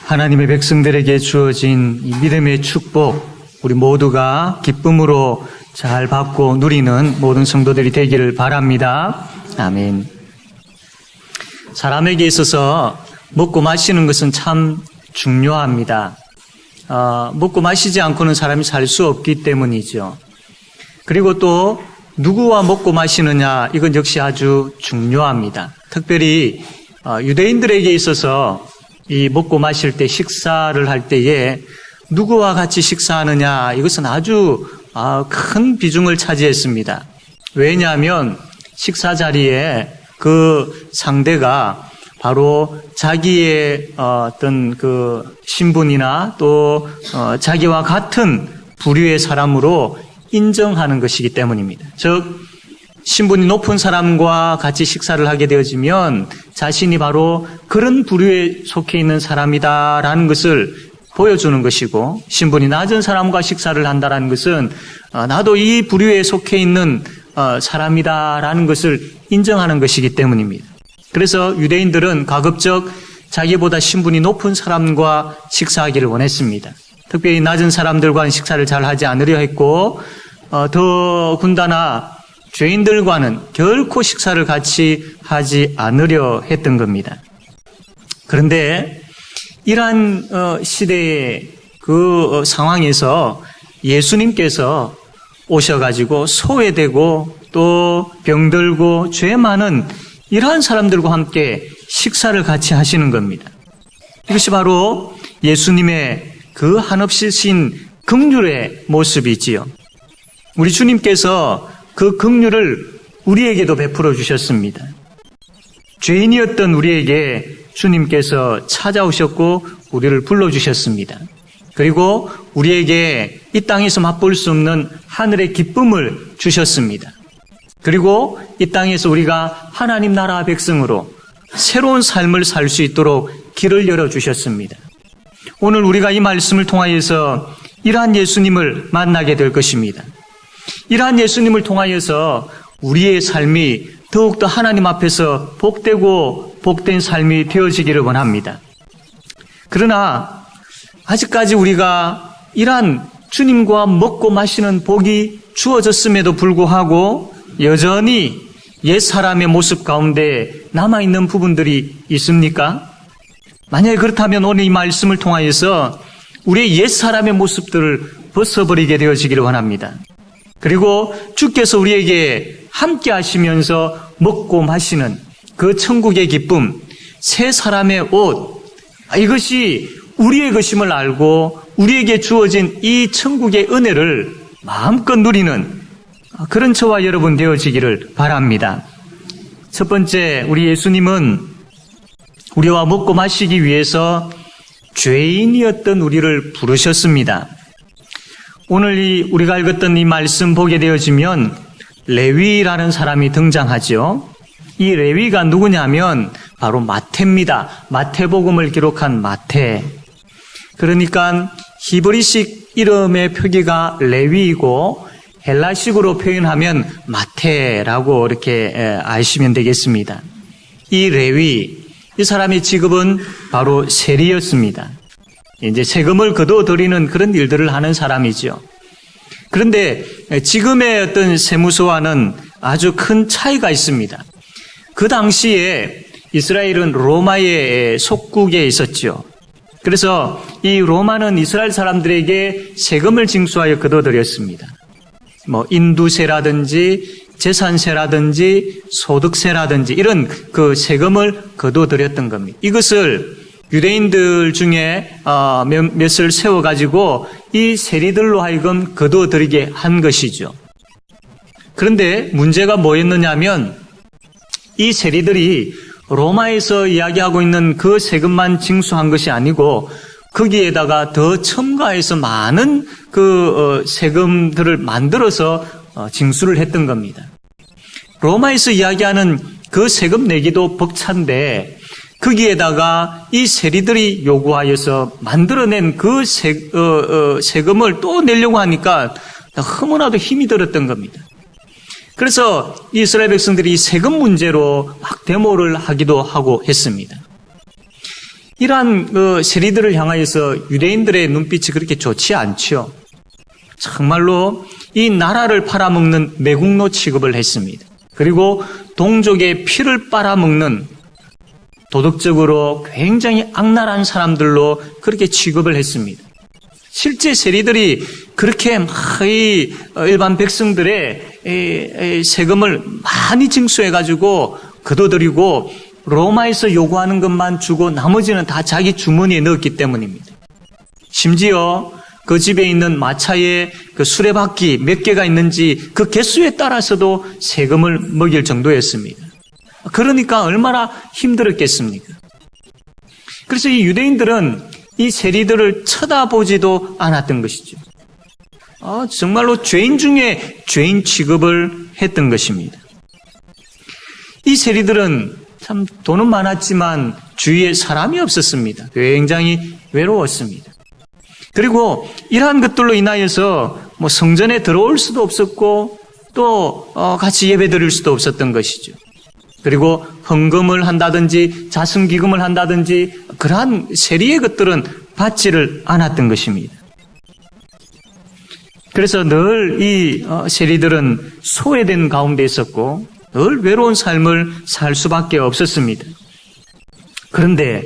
하나님의 백성들에게 주어진 이 믿음의 축복, 우리 모두가 기쁨으로 잘 받고 누리는 모든 성도들이 되기를 바랍니다. 아멘. 사람에게 있어서 먹고 마시는 것은 참 중요합니다. 먹고 마시지 않고는 사람이 살 수 없기 때문이죠. 그리고 또 누구와 먹고 마시느냐, 이건 역시 아주 중요합니다. 특별히 유대인들에게 있어서 이 먹고 마실 때, 식사를 할 때에 누구와 같이 식사하느냐, 이것은 아주 큰 비중을 차지했습니다. 왜냐하면 식사 자리에 그 상대가 바로 자기의 어떤 그 신분이나 또 자기와 같은 부류의 사람으로 인정하는 것이기 때문입니다. 즉, 신분이 높은 사람과 같이 식사를 하게 되어지면 자신이 바로 그런 부류에 속해 있는 사람이다라는 것을 보여주는 것이고, 신분이 낮은 사람과 식사를 한다라는 것은 나도 이 부류에 속해 있는 사람이다라는 것을 인정하는 것이기 때문입니다. 그래서 유대인들은 가급적 자기보다 신분이 높은 사람과 식사하기를 원했습니다. 특별히 낮은 사람들과는 식사를 잘 하지 않으려 했고, 더군다나 죄인들과는 결코 식사를 같이 하지 않으려 했던 겁니다. 그런데 이러한 시대의 그 상황에서 예수님께서 오셔가지고 소외되고 또 병들고 죄 많은 이러한 사람들과 함께 식사를 같이 하시는 겁니다. 이것이 바로 예수님의 그 한없이 신 긍휼의 모습이지요. 우리 주님께서 그 긍휼을 우리에게도 베풀어 주셨습니다. 죄인이었던 우리에게 주님께서 찾아오셨고 우리를 불러주셨습니다. 그리고 우리에게 이 땅에서 맛볼 수 없는 하늘의 기쁨을 주셨습니다. 그리고 이 땅에서 우리가 하나님 나라 백성으로 새로운 삶을 살 수 있도록 길을 열어주셨습니다. 오늘 우리가 이 말씀을 통하여서 이러한 예수님을 만나게 될 것입니다. 이러한 예수님을 통하여서 우리의 삶이 더욱더 하나님 앞에서 복되고 복된 삶이 되어지기를 원합니다. 그러나 아직까지 우리가 이러한 주님과 먹고 마시는 복이 주어졌음에도 불구하고 여전히 옛사람의 모습 가운데 남아있는 부분들이 있습니까? 만약에 그렇다면 오늘 이 말씀을 통하여서 우리의 옛사람의 모습들을 벗어버리게 되어지기를 원합니다. 그리고 주께서 우리에게 함께 하시면서 먹고 마시는 그 천국의 기쁨, 새 사람의 옷, 이것이 우리의 것임을 알고 우리에게 주어진 이 천국의 은혜를 마음껏 누리는 그런 저와 여러분 되어지기를 바랍니다. 첫 번째, 우리 예수님은 우리와 먹고 마시기 위해서 죄인이었던 우리를 부르셨습니다. 오늘 우리가 읽었던 이 말씀 보게 되어지면 레위라는 사람이 등장하죠. 이 레위가 누구냐면 바로 마태입니다. 마태복음을 기록한 마태. 그러니까 히브리식 이름의 표기가 레위이고 헬라식으로 표현하면 마태라고 이렇게 아시면 되겠습니다. 이 레위, 이 사람의 직업은 바로 세리였습니다. 이제 세금을 거둬들이는 그런 일들을 하는 사람이죠. 그런데 지금의 어떤 세무서와는 아주 큰 차이가 있습니다. 그 당시에 이스라엘은 로마의 속국에 있었죠. 그래서 이 로마는 이스라엘 사람들에게 세금을 징수하여 거둬들였습니다. 인두세라든지 재산세라든지 소득세라든지 이런 그 세금을 거둬들였던 겁니다. 이것을 유대인들 중에 몇을 세워가지고 이 세리들로 하여금 거둬들이게 한 것이죠. 그런데 문제가 뭐였느냐면 이 세리들이 로마에서 이야기하고 있는 그 세금만 징수한 것이 아니고 거기에다가 더 첨가해서 많은 그 세금들을 만들어서 징수를 했던 겁니다. 로마에서 이야기하는 그 세금 내기도 벅찬데 거기에다가 이 세리들이 요구하여서 만들어낸 그 세금을 또 내려고 하니까 너무나도 힘이 들었던 겁니다. 그래서 이스라엘 백성들이 세금 문제로 막 데모를 하기도 하고 했습니다. 이러한 세리들을 향하여서 유대인들의 눈빛이 그렇게 좋지 않죠. 정말로 이 나라를 팔아먹는 매국노 취급을 했습니다. 그리고 동족의 피를 빨아먹는 도덕적으로 굉장히 악랄한 사람들로 그렇게 취급을 했습니다. 실제 세리들이 그렇게 막 이 일반 백성들의 세금을 많이 징수해가지고 거둬들이고 로마에서 요구하는 것만 주고 나머지는 다 자기 주머니에 넣었기 때문입니다. 심지어 그 집에 있는 마차에 그 수레바퀴 몇 개가 있는지 그 개수에 따라서도 세금을 먹일 정도였습니다. 그러니까 얼마나 힘들었겠습니까? 그래서 이 유대인들은 이 세리들을 쳐다보지도 않았던 것이죠. 정말로 죄인 중에 죄인 취급을 했던 것입니다. 이 세리들은 참 돈은 많았지만 주위에 사람이 없었습니다. 굉장히 외로웠습니다. 그리고 이러한 것들로 인하여서 성전에 들어올 수도 없었고 또 같이 예배 드릴 수도 없었던 것이죠. 그리고 헌금을 한다든지 자선기금을 한다든지 그러한 세리의 것들은 받지를 않았던 것입니다. 그래서 늘 이 세리들은 소외된 가운데 있었고 늘 외로운 삶을 살 수밖에 없었습니다. 그런데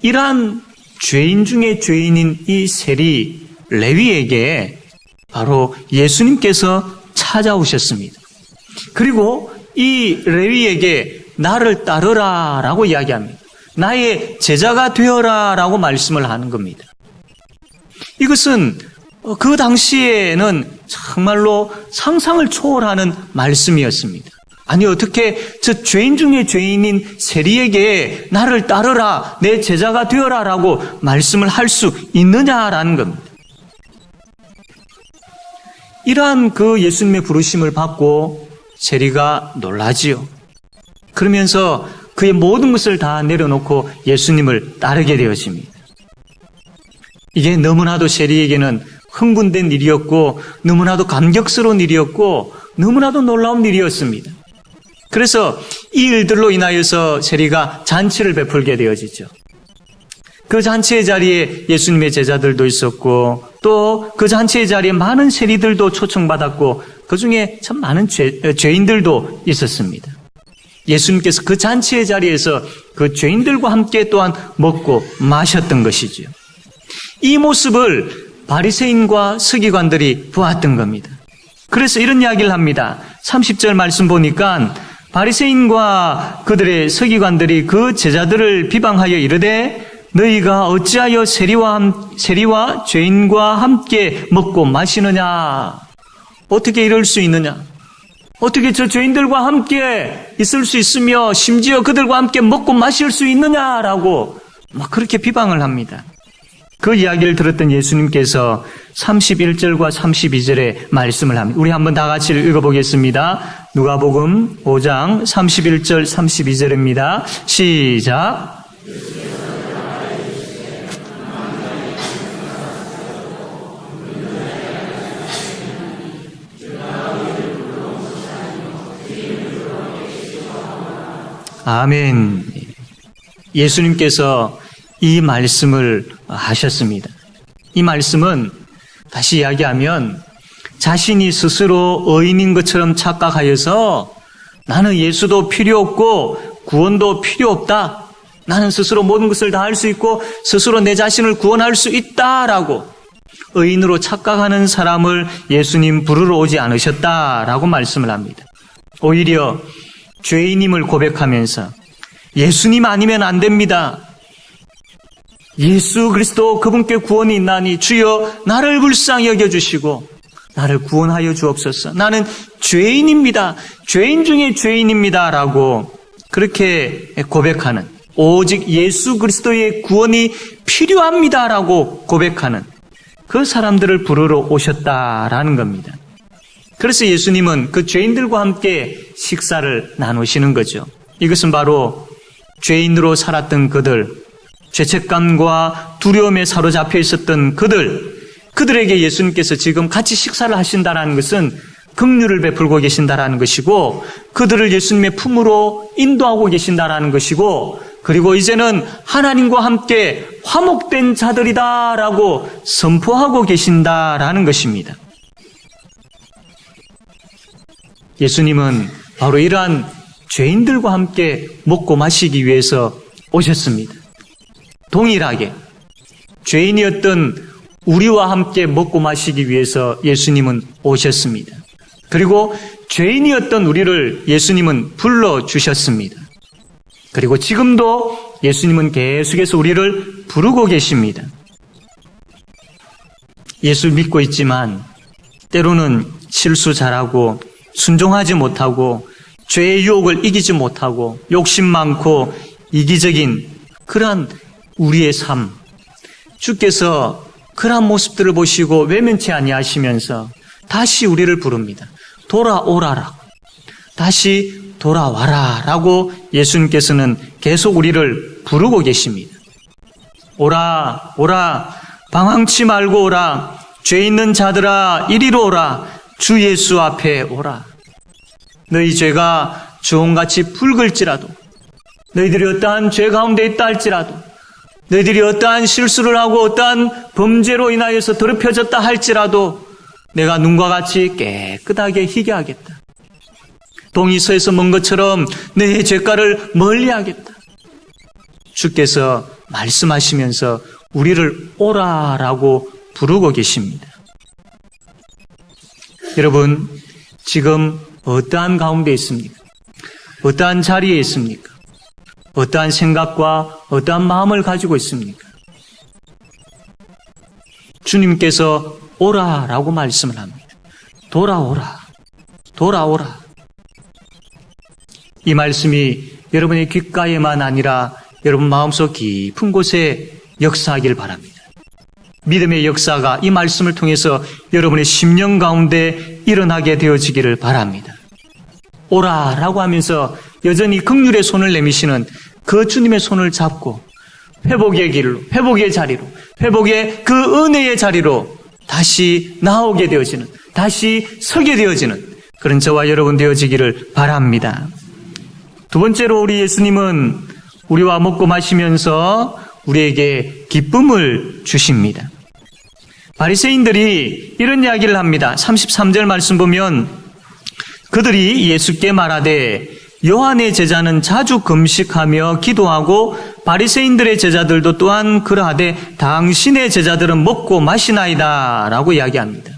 이러한 죄인 중에 죄인인 이 세리 레위에게 바로 예수님께서 찾아오셨습니다. 그리고 이 레위에게 나를 따르라 라고 이야기합니다. 나의 제자가 되어라 라고 말씀을 하는 겁니다. 이것은 그 당시에는 정말로 상상을 초월하는 말씀이었습니다. 아니 어떻게 저 죄인 중에 죄인인 세리에게 나를 따르라 내 제자가 되어라 라고 말씀을 할 수 있느냐라는 겁니다. 이러한 그 예수님의 부르심을 받고 세리가 놀라지요. 그러면서 그의 모든 것을 다 내려놓고 예수님을 따르게 되어집니다. 이게 너무나도 세리에게는 흥분된 일이었고 너무나도 감격스러운 일이었고 너무나도 놀라운 일이었습니다. 그래서 이 일들로 인하여서 세리가 잔치를 베풀게 되어지죠. 그 잔치의 자리에 예수님의 제자들도 있었고 또 그 잔치의 자리에 많은 세리들도 초청받았고 그 중에 참 많은 죄인들도 있었습니다. 예수님께서 그 잔치의 자리에서 그 죄인들과 함께 또한 먹고 마셨던 것이죠. 이 모습을 바리새인과 서기관들이 보았던 겁니다. 그래서 이런 이야기를 합니다. 30절 말씀 보니까 바리새인과 그들의 서기관들이 그 제자들을 비방하여 이르되 너희가 어찌하여 세리와 죄인과 함께 먹고 마시느냐? 어떻게 이럴 수 있느냐? 어떻게 저 죄인들과 함께 있을 수 있으며 심지어 그들과 함께 먹고 마실 수 있느냐라고 막 그렇게 비방을 합니다. 그 이야기를 들었던 예수님께서 31절과 32절에 말씀을 합니다. 우리 한번 다 같이 읽어보겠습니다. 누가복음 5장 31절 32절입니다. 시작. 아멘. 예수님께서 이 말씀을 하셨습니다. 이 말씀은 다시 이야기하면 자신이 스스로 의인인 것처럼 착각하여서 나는 예수도 필요 없고 구원도 필요 없다. 나는 스스로 모든 것을 다 할 수 있고 스스로 내 자신을 구원할 수 있다라고 의인으로 착각하는 사람을 예수님 부르러 오지 않으셨다라고 말씀을 합니다. 오히려 죄인임을 고백하면서 예수님 아니면 안 됩니다. 예수 그리스도 그분께 구원이 있나니 주여 나를 불쌍히 여겨주시고 나를 구원하여 주옵소서. 나는 죄인입니다. 죄인 중에 죄인입니다. 라고 그렇게 고백하는 오직 예수 그리스도의 구원이 필요합니다. 라고 고백하는 그 사람들을 부르러 오셨다라는 겁니다. 그래서 예수님은 그 죄인들과 함께 식사를 나누시는 거죠. 이것은 바로 죄인으로 살았던 그들, 죄책감과 두려움에 사로잡혀 있었던 그들에게 예수님께서 지금 같이 식사를 하신다는 것은 긍휼을 베풀고 계신다라는 것이고 그들을 예수님의 품으로 인도하고 계신다라는 것이고 그리고 이제는 하나님과 함께 화목된 자들이다라고 선포하고 계신다라는 것입니다. 예수님은 바로 이러한 죄인들과 함께 먹고 마시기 위해서 오셨습니다. 동일하게 죄인이었던 우리와 함께 먹고 마시기 위해서 예수님은 오셨습니다. 그리고 죄인이었던 우리를 예수님은 불러주셨습니다. 그리고 지금도 예수님은 계속해서 우리를 부르고 계십니다. 예수 믿고 있지만 때로는 실수 잘하고 순종하지 못하고 죄의 유혹을 이기지 못하고 욕심 많고 이기적인 그러한 우리의 삶, 주께서 그러한 모습들을 보시고 외면치 아니하시면서 다시 우리를 부릅니다. 돌아오라라. 다시 돌아와라 라고 예수님께서는 계속 우리를 부르고 계십니다. 오라 오라 방황치 말고 오라 죄 있는 자들아 이리로 오라 주 예수 앞에 오라. 너희 죄가 주홍같이 붉을지라도 너희들이 어떠한 죄 가운데 있다 할지라도 너희들이 어떠한 실수를 하고 어떠한 범죄로 인하여서 더럽혀졌다 할지라도 내가 눈과 같이 깨끗하게 희게 하겠다. 동이 서에서 먼 것처럼 너의 죄가를 멀리하겠다. 주께서 말씀하시면서 우리를 오라라고 부르고 계십니다. 여러분, 지금 어떠한 가운데 있습니까? 어떠한 자리에 있습니까? 어떠한 생각과 어떠한 마음을 가지고 있습니까? 주님께서 오라라고 말씀을 합니다. 돌아오라, 돌아오라. 이 말씀이 여러분의 귓가에만 아니라 여러분 마음속 깊은 곳에 역사하길 바랍니다. 믿음의 역사가 이 말씀을 통해서 여러분의 심령 가운데 일어나게 되어지기를 바랍니다. 오라라고 하면서 여전히 긍휼의 손을 내미시는 그 주님의 손을 잡고 회복의 길로, 회복의 자리로, 회복의 그 은혜의 자리로 다시 나오게 되어지는, 다시 서게 되어지는 그런 저와 여러분 되어지기를 바랍니다. 두 번째로 우리 예수님은 우리와 먹고 마시면서 우리에게 기쁨을 주십니다. 바리새인들이 이런 이야기를 합니다. 33절 말씀 보면 그들이 예수께 말하되 요한의 제자는 자주 금식하며 기도하고 바리새인들의 제자들도 또한 그러하되 당신의 제자들은 먹고 마시나이다 라고 이야기합니다.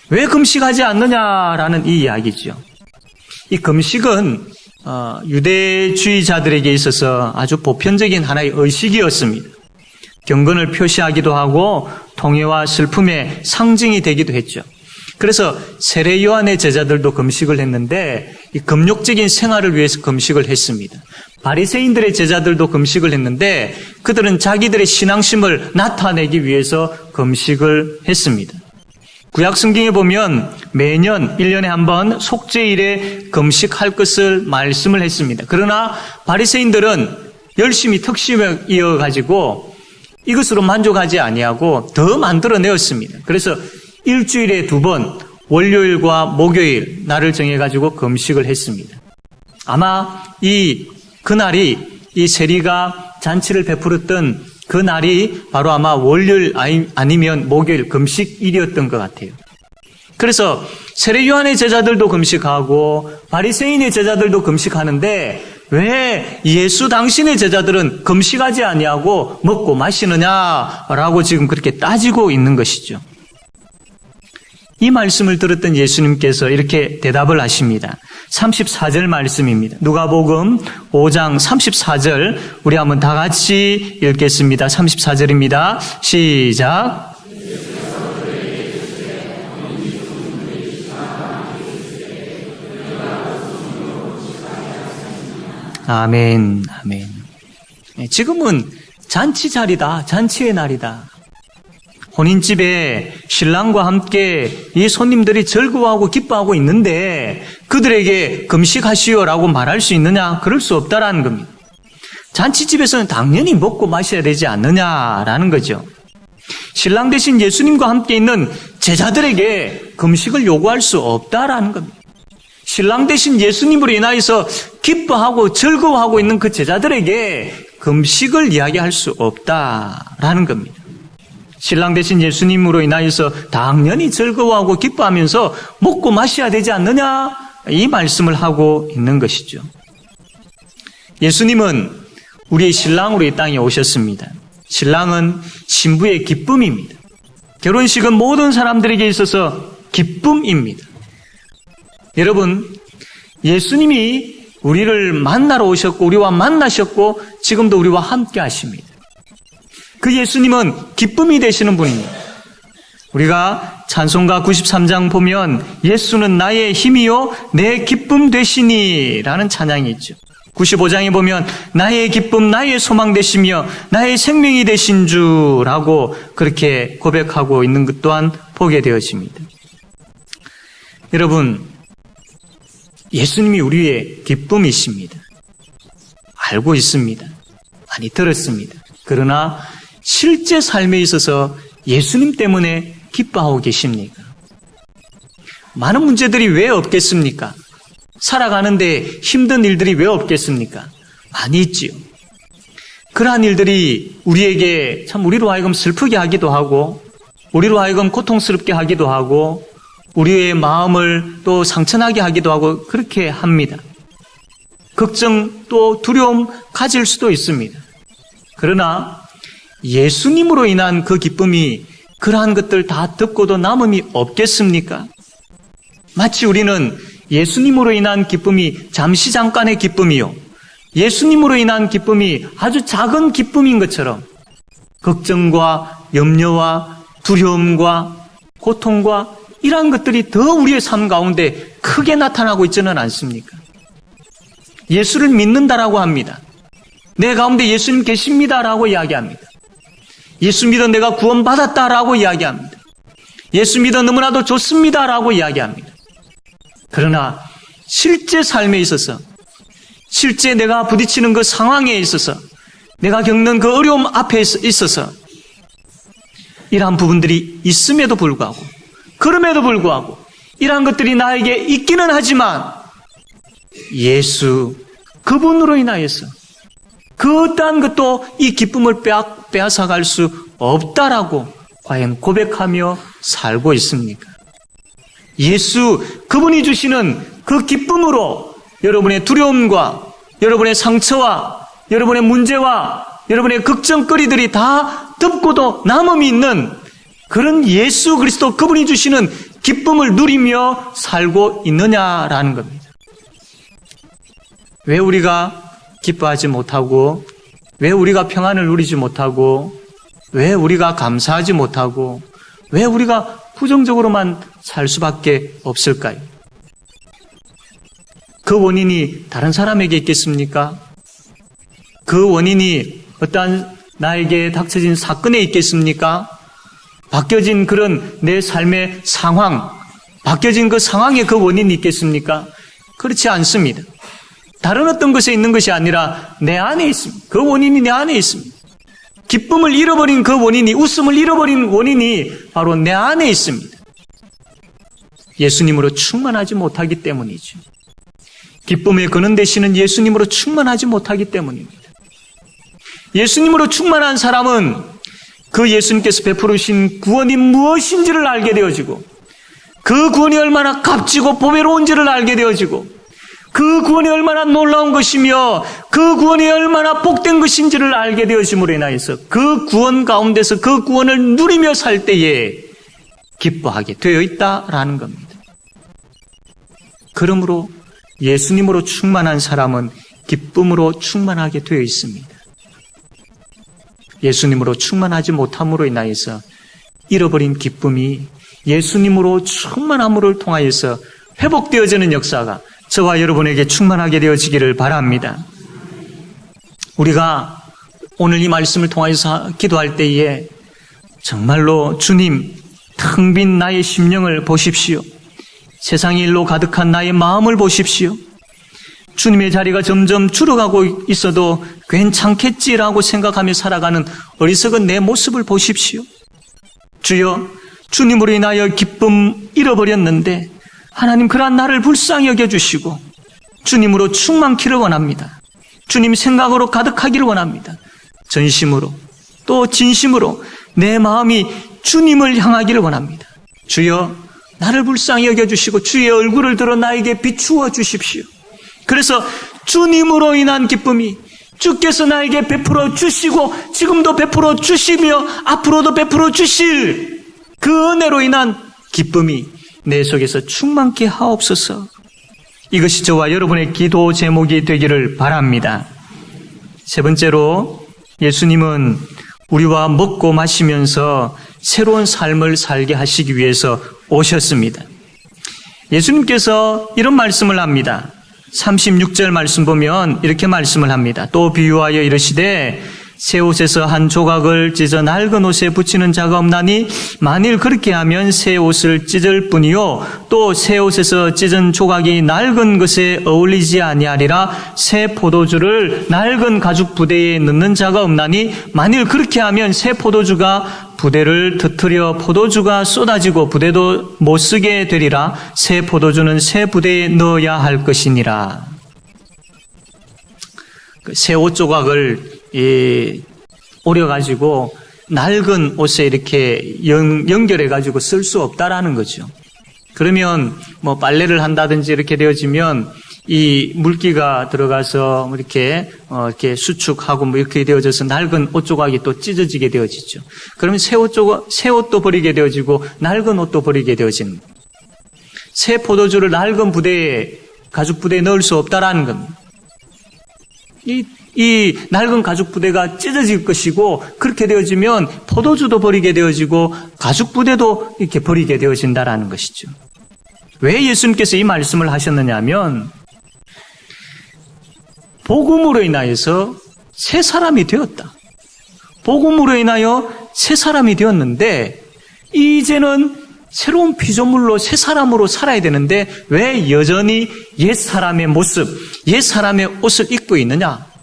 왜 금식하지 않느냐라는 이 이야기죠. 이 금식은 유대주의자들에게 있어서 아주 보편적인 하나의 의식이었습니다. 경건을 표시하기도 하고 통회와 슬픔의 상징이 되기도 했죠. 그래서 세례 요한의 제자들도 금식을 했는데 이 금욕적인 생활을 위해서 금식을 했습니다. 바리새인들의 제자들도 금식을 했는데 그들은 자기들의 신앙심을 나타내기 위해서 금식을 했습니다. 구약 성경에 보면 매년 1년에 한 번 속죄일에 금식할 것을 말씀을 했습니다. 그러나 바리새인들은 열심히 특심을 이어가지고 이것으로 만족하지 아니하고 더 만들어내었습니다. 그래서 일주일에 2번 월요일과 목요일 날을 정해가지고 금식을 했습니다. 아마 그날이 이 세리가 잔치를 베풀었던 그 날이 바로 아마 월요일 아니면 목요일 금식일이었던 것 같아요. 그래서 세례 요한의 제자들도 금식하고 바리새인의 제자들도 금식하는데 왜 예수 당신의 제자들은 금식하지 아니하고 먹고 마시느냐라고 지금 그렇게 따지고 있는 것이죠. 이 말씀을 들었던 예수님께서 이렇게 대답을 하십니다. 34절 말씀입니다. 누가복음 5장 34절 우리 한번 다 같이 읽겠습니다. 34절입니다. 시작. 아멘, 아멘. 지금은 잔치 자리다, 잔치의 날이다. 혼인집에 신랑과 함께 이 손님들이 즐거워하고 기뻐하고 있는데 그들에게 금식하시오라고 말할 수 있느냐? 그럴 수 없다라는 겁니다. 잔치집에서는 당연히 먹고 마셔야 되지 않느냐라는 거죠. 신랑 대신 예수님과 함께 있는 제자들에게 금식을 요구할 수 없다라는 겁니다. 신랑 되신 예수님으로 인하여서 기뻐하고 즐거워하고 있는 그 제자들에게 금식을 이야기할 수 없다라는 겁니다. 신랑 되신 예수님으로 인하여서 당연히 즐거워하고 기뻐하면서 먹고 마셔야 되지 않느냐? 이 말씀을 하고 있는 것이죠. 예수님은 우리의 신랑으로 이 땅에 오셨습니다. 신랑은 신부의 기쁨입니다. 결혼식은 모든 사람들에게 있어서 기쁨입니다. 여러분, 예수님이 우리를 만나러 오셨고 우리와 만나셨고 지금도 우리와 함께 하십니다. 그 예수님은 기쁨이 되시는 분입니다. 우리가 찬송가 93장 보면 예수는 나의 힘이요 내 기쁨 되시니 라는 찬양이 있죠. 95장에 보면 나의 기쁨 나의 소망 되시며 나의 생명이 되신 주라고 그렇게 고백하고 있는 것 또한 보게 되어집니다. 여러분, 예수님이 우리의 기쁨이십니다. 알고 있습니다. 많이 들었습니다. 그러나 실제 삶에 있어서 예수님 때문에 기뻐하고 계십니까? 많은 문제들이 왜 없겠습니까? 살아가는데 힘든 일들이 왜 없겠습니까? 많이 있지요. 그러한 일들이 우리에게 참 우리로 하여금 슬프게 하기도 하고 우리로 하여금 고통스럽게 하기도 하고 우리의 마음을 또 상처나게 하기도 하고 그렇게 합니다. 걱정 또 두려움 가질 수도 있습니다. 그러나 예수님으로 인한 그 기쁨이 그러한 것들 다 듣고도 남음이 없겠습니까? 마치 우리는 예수님으로 인한 기쁨이 잠시 잠깐의 기쁨이요. 예수님으로 인한 기쁨이 아주 작은 기쁨인 것처럼 걱정과 염려와 두려움과 고통과 이러한 것들이 더 우리의 삶 가운데 크게 나타나고 있지는 않습니까? 예수를 믿는다라고 합니다. 내 가운데 예수님 계십니다라고 이야기합니다. 예수 믿어 내가 구원받았다라고 이야기합니다. 예수 믿어 너무나도 좋습니다라고 이야기합니다. 그러나 실제 삶에 있어서 실제 내가 부딪히는 그 상황에 있어서 내가 겪는 그 어려움 앞에 있어서 이러한 부분들이 있음에도 불구하고 그럼에도 불구하고 이러한 것들이 나에게 있기는 하지만 예수 그분으로 인하여서 그 어떠한 것도 이 기쁨을 빼앗아갈 수 없다라고 과연 고백하며 살고 있습니까? 예수 그분이 주시는 그 기쁨으로 여러분의 두려움과 여러분의 상처와 여러분의 문제와 여러분의 걱정거리들이 다 덮고도 남음이 있는 그런 예수 그리스도 그분이 주시는 기쁨을 누리며 살고 있느냐라는 겁니다. 왜 우리가 기뻐하지 못하고 왜 우리가 평안을 누리지 못하고 왜 우리가 감사하지 못하고 왜 우리가 부정적으로만 살 수밖에 없을까요? 그 원인이 다른 사람에게 있겠습니까? 그 원인이 어떠한 나에게 닥쳐진 사건에 있겠습니까? 바뀌어진 그런 내 삶의 상황, 바뀌어진 그 상황에 그 원인이 있겠습니까? 그렇지 않습니다. 다른 어떤 것에 있는 것이 아니라 내 안에 있습니다. 그 원인이 내 안에 있습니다. 기쁨을 잃어버린 그 원인이, 웃음을 잃어버린 원인이 바로 내 안에 있습니다. 예수님으로 충만하지 못하기 때문이죠. 기쁨의 근원 되시는 예수님으로 충만하지 못하기 때문입니다. 예수님으로 충만한 사람은 그 예수님께서 베푸르신 구원이 무엇인지를 알게 되어지고 그 구원이 얼마나 값지고 보배로운지를 알게 되어지고 그 구원이 얼마나 놀라운 것이며 그 구원이 얼마나 복된 것인지를 알게 되어짐으로 인하여서 그 구원 가운데서 그 구원을 누리며 살 때에 기뻐하게 되어 있다라는 겁니다. 그러므로 예수님으로 충만한 사람은 기쁨으로 충만하게 되어 있습니다. 예수님으로 충만하지 못함으로 인하여서 잃어버린 기쁨이 예수님으로 충만함을 통하여서 회복되어지는 역사가 저와 여러분에게 충만하게 되어지기를 바랍니다. 우리가 오늘 이 말씀을 통하여서 기도할 때에 정말로 주님, 텅 빈 나의 심령을 보십시오. 세상의 일로 가득한 나의 마음을 보십시오. 주님의 자리가 점점 줄어가고 있어도 괜찮겠지라고 생각하며 살아가는 어리석은 내 모습을 보십시오. 주여, 주님으로 인하여 기쁨 잃어버렸는데 하나님 그러한 나를 불쌍히 여겨주시고 주님으로 충만키를 원합니다. 주님 생각으로 가득하기를 원합니다. 전심으로 또 진심으로 내 마음이 주님을 향하기를 원합니다. 주여 나를 불쌍히 여겨주시고 주의 얼굴을 들어 나에게 비추어 주십시오. 그래서 주님으로 인한 기쁨이 주께서 나에게 베풀어 주시고 지금도 베풀어 주시며 앞으로도 베풀어 주실 그 은혜로 인한 기쁨이 내 속에서 충만케 하옵소서. 이것이 저와 여러분의 기도 제목이 되기를 바랍니다. 세 번째로 예수님은 우리와 먹고 마시면서 새로운 삶을 살게 하시기 위해서 오셨습니다. 예수님께서 이런 말씀을 합니다. 36절 말씀 보면 이렇게 말씀을 합니다. 또 비유하여 이르시되 새 옷에서 한 조각을 찢어 낡은 옷에 붙이는 자가 없나니 만일 그렇게 하면 새 옷을 찢을 뿐이요 또 새 옷에서 찢은 조각이 낡은 것에 어울리지 아니하리라. 새 포도주를 낡은 가죽 부대에 넣는 자가 없나니 만일 그렇게 하면 새 포도주가 부대를 터뜨려 포도주가 쏟아지고 부대도 못 쓰게 되리라. 새 포도주는 새 부대에 넣어야 할 것이니라. 새 옷 조각을 오려가지고 낡은 옷에 이렇게 연결해가지고 쓸 수 없다라는 거죠. 그러면 뭐 빨래를 한다든지 이렇게 되어지면 이 물기가 들어가서 이렇게 수축하고 뭐 이렇게 되어져서 낡은 옷 조각이 또 찢어지게 되어지죠. 그러면 새 옷도 버리게 되어지고 낡은 옷도 버리게 되어지는 거예요. 새 포도주를 낡은 부대에 가죽 부대에 넣을 수 없다라는 겁니다. 이 낡은 가죽 부대가 찢어질 것이고 그렇게 되어지면 포도주도 버리게 되어지고 가죽 부대도 이렇게 버리게 되어진다라는 것이죠. 왜 예수님께서 이 말씀을 하셨느냐 하면 복음으로 인하여서 새 사람이 되었다. 복음으로 인하여 새 사람이 되었는데 이제는 새로운 피조물로 새 사람으로 살아야 되는데 왜 여전히 옛 사람의 모습, 옛 사람의 옷을 입고 있느냐?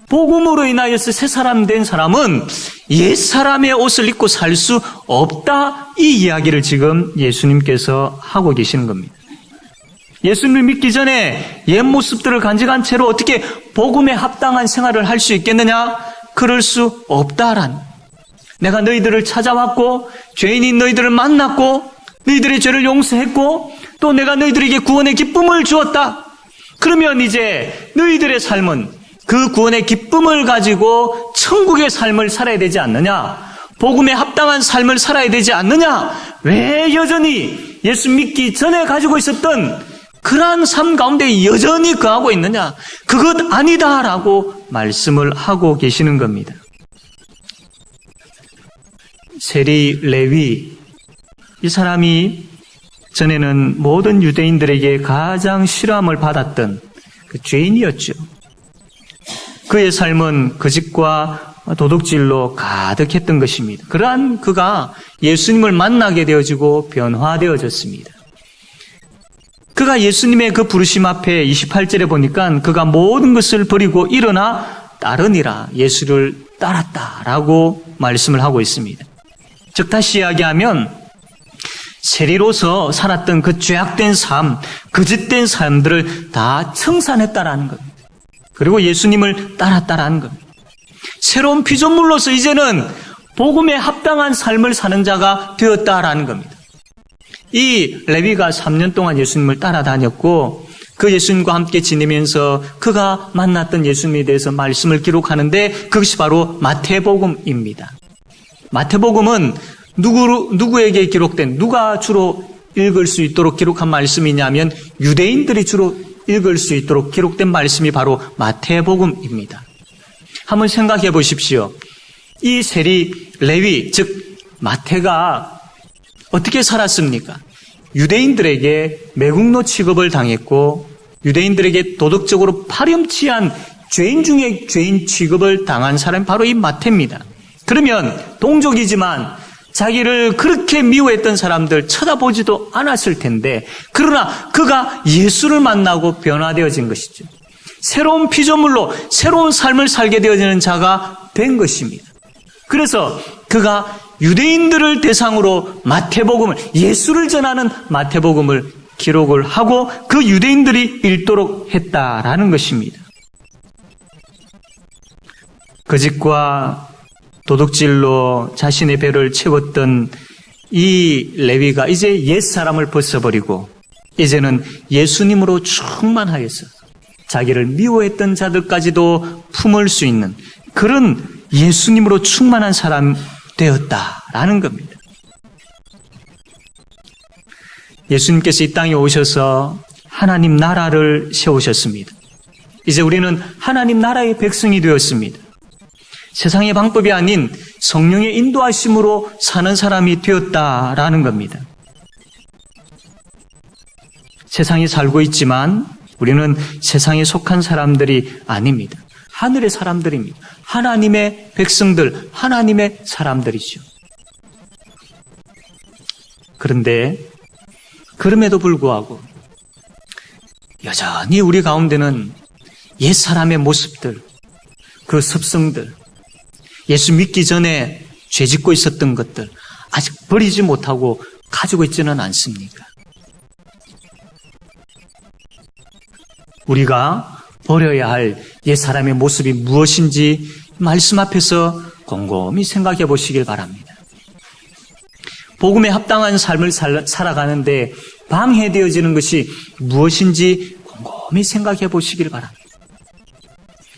복음으로 인하여서 새 사람 된 사람은 옛 사람의 옷을 입고 살 수 없다. 이 이야기를 지금 예수님께서 하고 계시는 겁니다. 예수님을 믿기 전에 옛 모습들을 간직한 채로 어떻게 복음에 합당한 생활을 할 수 있겠느냐? 그럴 수 없다란. 내가 너희들을 찾아왔고 죄인인 너희들을 만났고 너희들의 죄를 용서했고 또 내가 너희들에게 구원의 기쁨을 주었다. 그러면 이제 너희들의 삶은 그 구원의 기쁨을 가지고 천국의 삶을 살아야 되지 않느냐? 복음에 합당한 삶을 살아야 되지 않느냐? 왜 여전히 예수 믿기 전에 가지고 있었던 그러한 삶 가운데 여전히 거하고 있느냐? 그것 아니다라고 말씀을 하고 계시는 겁니다. 세리 레위, 이 사람이 전에는 모든 유대인들에게 가장 싫어함을 받았던 그 죄인이었죠. 그의 삶은 거짓과 도둑질로 가득했던 것입니다. 그러한 그가 예수님을 만나게 되어지고 변화되어졌습니다. 그가 예수님의 그 부르심 앞에 28절에 보니까 그가 모든 것을 버리고 일어나 따르니라. 예수를 따랐다라고 말씀을 하고 있습니다. 즉 다시 이야기하면 세리로서 살았던 그 죄악된 삶, 거짓된 삶들을 다 청산했다라는 겁니다. 그리고 예수님을 따랐다라는 겁니다. 새로운 피조물로서 이제는 복음에 합당한 삶을 사는 자가 되었다라는 겁니다. 이 레위가 3년 동안 예수님을 따라다녔고 그 예수님과 함께 지내면서 그가 만났던 예수님에 대해서 말씀을 기록하는데 그것이 바로 마태복음입니다. 마태복음은 누구에게 기록된, 누가 주로 읽을 수 있도록 기록한 말씀이냐면 유대인들이 주로 읽을 수 있도록 기록된 말씀이 바로 마태복음입니다. 한번 생각해 보십시오. 이 세리 레위, 즉 마태가 어떻게 살았습니까? 유대인들에게 매국노 취급을 당했고 유대인들에게 도덕적으로 파렴치한 죄인 중에 죄인 취급을 당한 사람이 바로 이 마태입니다. 그러면 동족이지만 자기를 그렇게 미워했던 사람들 쳐다보지도 않았을 텐데 그러나 그가 예수를 만나고 변화되어진 것이죠. 새로운 피조물로 새로운 삶을 살게 되어지는 자가 된 것입니다. 그래서 그가 유대인들을 대상으로 마태복음을, 예수를 전하는 마태복음을 기록을 하고 그 유대인들이 읽도록 했다라는 것입니다. 거짓과 도둑질로 자신의 배를 채웠던 이 레위가 이제 옛사람을 벗어버리고 이제는 예수님으로 충만하여서 자기를 미워했던 자들까지도 품을 수 있는 그런 예수님으로 충만한 사람 되었다라는 겁니다. 예수님께서 이 땅에 오셔서 하나님 나라를 세우셨습니다. 이제 우리는 하나님 나라의 백성이 되었습니다. 세상의 방법이 아닌 성령의 인도하심으로 사는 사람이 되었다라는 겁니다. 세상에 살고 있지만 우리는 세상에 속한 사람들이 아닙니다. 하늘의 사람들입니다. 하나님의 백성들, 하나님의 사람들이죠. 그런데 그럼에도 불구하고 여전히 우리 가운데는 옛사람의 모습들, 그 습성들, 예수 믿기 전에 죄짓고 있었던 것들 아직 버리지 못하고 가지고 있지는 않습니까? 우리가 버려야 할 옛사람의 모습이 무엇인지 말씀 앞에서 곰곰이 생각해 보시길 바랍니다. 복음에 합당한 삶을 살아가는데 방해되어지는 것이 무엇인지 곰곰이 생각해 보시길 바랍니다.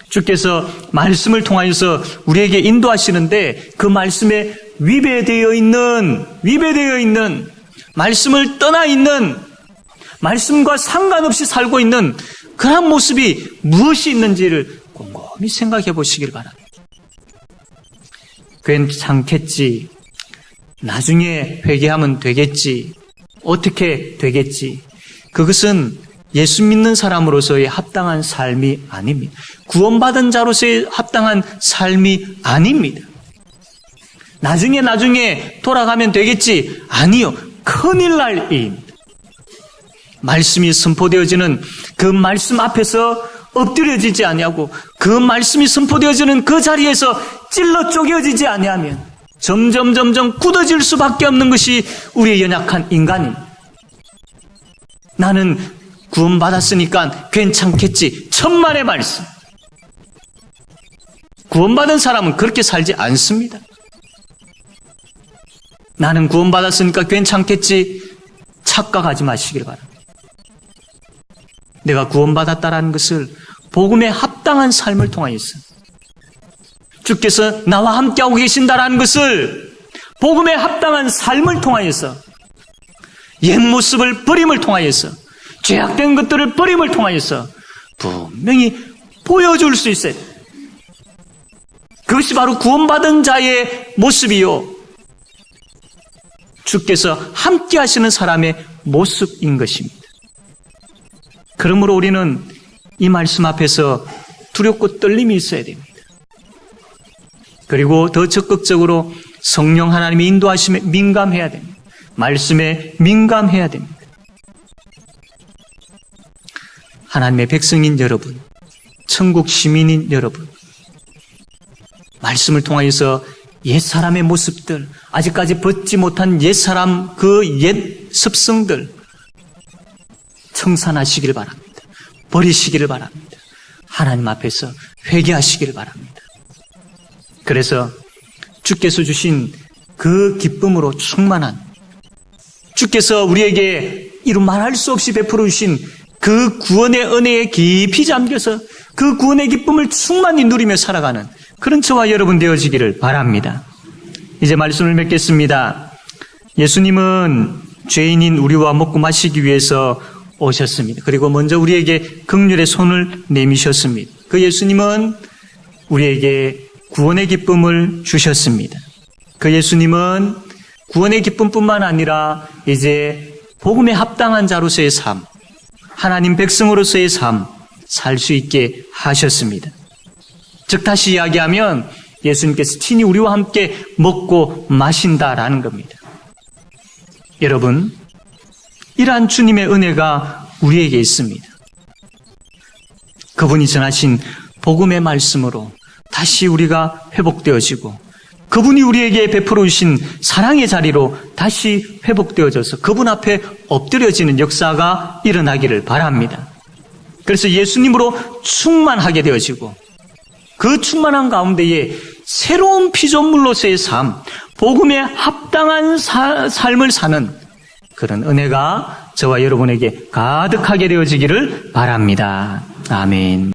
주께서 말씀을 통하여서 우리에게 인도하시는데 그 말씀에 위배되어 있는 말씀을 떠나 있는 말씀과 상관없이 살고 있는 그런 모습이 무엇이 있는지를 곰곰이 생각해 보시길 바랍니다. 괜찮겠지. 나중에 회개하면 되겠지. 어떻게 되겠지. 그것은 예수 믿는 사람으로서의 합당한 삶이 아닙니다. 구원받은 자로서의 합당한 삶이 아닙니다. 나중에 돌아가면 되겠지. 아니요. 큰일 날 일입니다. 말씀이 선포되어지는 그 말씀 앞에서 엎드려지지 아니하고 그 말씀이 선포되어지는 그 자리에서 찔러 쪼개어지지 아니하면 점점 굳어질 수밖에 없는 것이 우리의 연약한 인간입니다. 나는 구원받았으니까 괜찮겠지. 천만의 말씀. 구원받은 사람은 그렇게 살지 않습니다. 나는 구원받았으니까 괜찮겠지. 착각하지 마시길 바랍니다. 내가 구원받았다라는 것을 복음에 합당한 삶을 통하여서 주께서 나와 함께하고 계신다라는 것을 복음에 합당한 삶을 통하여서 옛 모습을 버림을 통하여서 죄악된 것들을 버림을 통하여서 분명히 보여줄 수 있어요. 그것이 바로 구원받은 자의 모습이요. 주께서 함께 하시는 사람의 모습인 것입니다. 그러므로 우리는 이 말씀 앞에서 두렵고 떨림이 있어야 됩니다. 그리고 더 적극적으로 성령 하나님의 인도하심에 민감해야 됩니다. 말씀에 민감해야 됩니다. 하나님의 백성인 여러분, 천국 시민인 여러분, 말씀을 통하여서 옛사람의 모습들, 아직까지 벗지 못한 옛사람 그 옛 습성들 청산하시기를 바랍니다. 버리시기를 바랍니다. 하나님 앞에서 회개하시기를 바랍니다. 그래서 주께서 주신 그 기쁨으로 충만한, 주께서 우리에게 이루 말할 수 없이 베풀어 주신 그 구원의 은혜에 깊이 잠겨서 그 구원의 기쁨을 충만히 누리며 살아가는 그런 저와 여러분 되어지기를 바랍니다. 이제 말씀을 맺겠습니다. 예수님은 죄인인 우리와 먹고 마시기 위해서 오셨습니다. 그리고 먼저 우리에게 긍휼의 손을 내미셨습니다. 그 예수님은 우리에게 구원의 기쁨을 주셨습니다. 그 예수님은 구원의 기쁨뿐만 아니라 이제 복음에 합당한 자로서의 삶, 하나님 백성으로서의 삶, 살 수 있게 하셨습니다. 즉 다시 이야기하면 예수님께서 친히 우리와 함께 먹고 마신다라는 겁니다. 여러분, 이러한 주님의 은혜가 우리에게 있습니다. 그분이 전하신 복음의 말씀으로 다시 우리가 회복되어지고 그분이 우리에게 베풀어 주신 사랑의 자리로 다시 회복되어져서 그분 앞에 엎드려지는 역사가 일어나기를 바랍니다. 그래서 예수님으로 충만하게 되어지고 그 충만한 가운데에 새로운 피조물로서의 삶, 복음에 합당한 삶을 사는 그런 은혜가 저와 여러분에게 가득하게 되어지기를 바랍니다. 아멘.